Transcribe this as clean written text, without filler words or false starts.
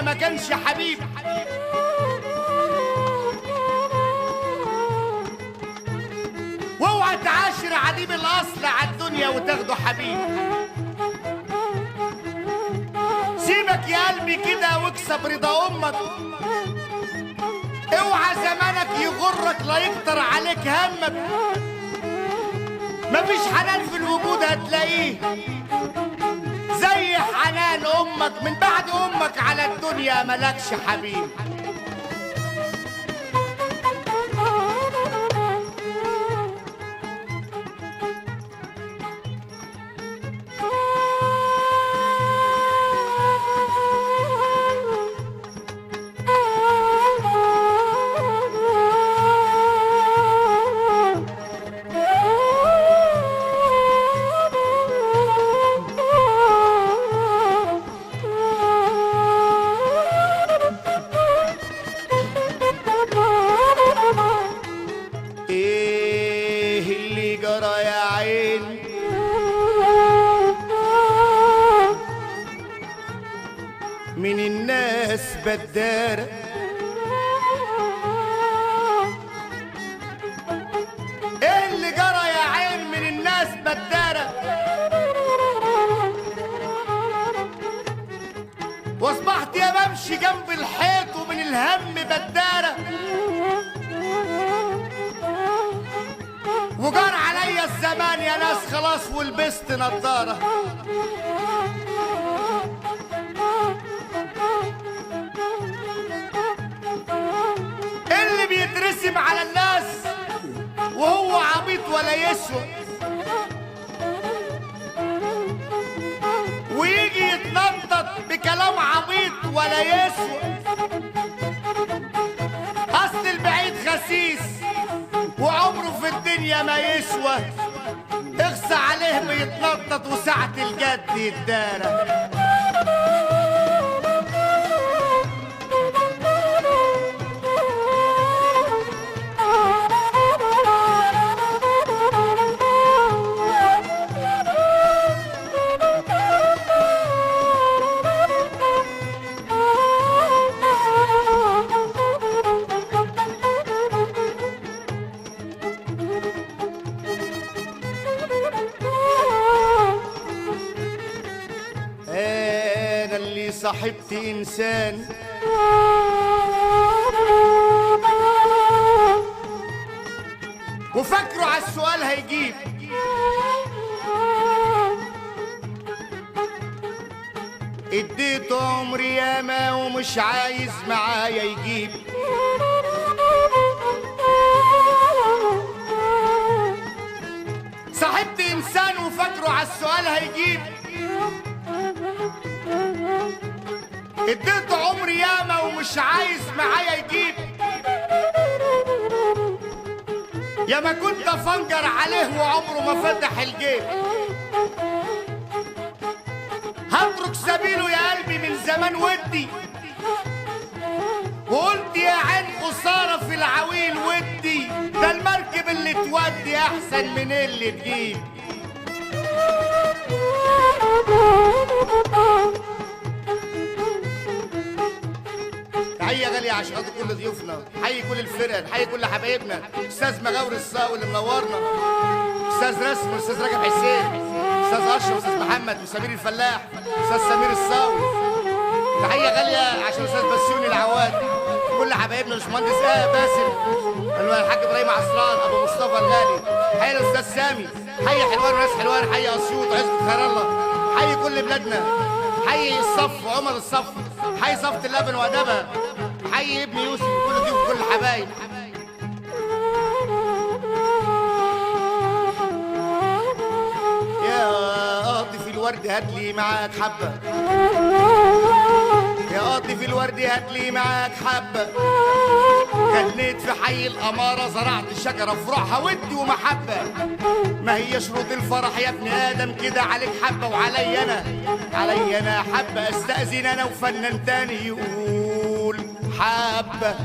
الدنيا ما كانش حبيب. واوعى تعاشر عديم الاصل على الدنيا وتاخده حبيب. سيبك يا قلبي كده واكسب رضا امك. اوعى زمانك يغرك لا يكتر عليك همك. مفيش حنان في الوجود هتلاقيه زي حنان امك. من بعد امك على الدنيا ملكش حبيب. من الناس بدارة ايه اللي جرى يا عين من الناس بدارة. واصبحت يا بمشي جنب الحيط ومن الهم بدارة. وجار عليا الزمان يا ناس خلاص ولبست نضارة. اللي بيترسم على الناس وهو عبيط ولا يسوى، ويجي يتنطط بكلام عبيط ولا يسوى. اصل البعيد خسيس وعمره في الدنيا ما يسوى. اغصى عليه بيتنطط وساعة الجد يتدارى. صاحبت إنسان وفكروا على السؤال هيجيب. اديت عمري ياما ومش عايز معايا يجيب. صاحبت إنسان وفكروا على السؤال هيجيب. اديت عمري ياما ومش عايز معايا يجيب. يا ما كنت افنجر عليه وعمره ما فتح الجيب. هترك سبيله يا قلبي من زمان ودي. وقلت يا عين خسارة في العويل ودي. ده المركب اللي تودي احسن من اللي تجيب. تحية غالية عشان خاطر كل ضيوفنا، حي كل الفرق، حي كل حبايبنا. استاذ مغاوري الصاوي اللي منورنا، استاذ رسم، استاذ رجب حسين، استاذ اشرف، استاذ محمد، وسمير الفلاح، استاذ سمير الصاوي. تحية غالية عشان استاذ بسيوني العواد، كل حبايبنا. باشمهندس باسل، الحاج ابراهيم عصران، ابو مصطفى الغالي، حي الاستاذ سامي، حي حلوان وناس حلوان، حي اسيوط وعزبة خير الله، حي كل بلادنا، حي الصف وعمر الصف، حي صفة اللبن وادبها، حي ابن يوسف وكل ضيوف وكل الحبايب. يا قاطف الورد هاتلي معاك حبة. يا قاطف الورد هاتلي معاك حبة. جنيت في حي الأمارة زرعت شجرة فروعها ود ومحبة. ما هي شروط الفرح يا ابن آدم كده عليك حبة وعلي أنا، علي أنا حبة. أستأذن أنا وفنان تاني يقول حبة.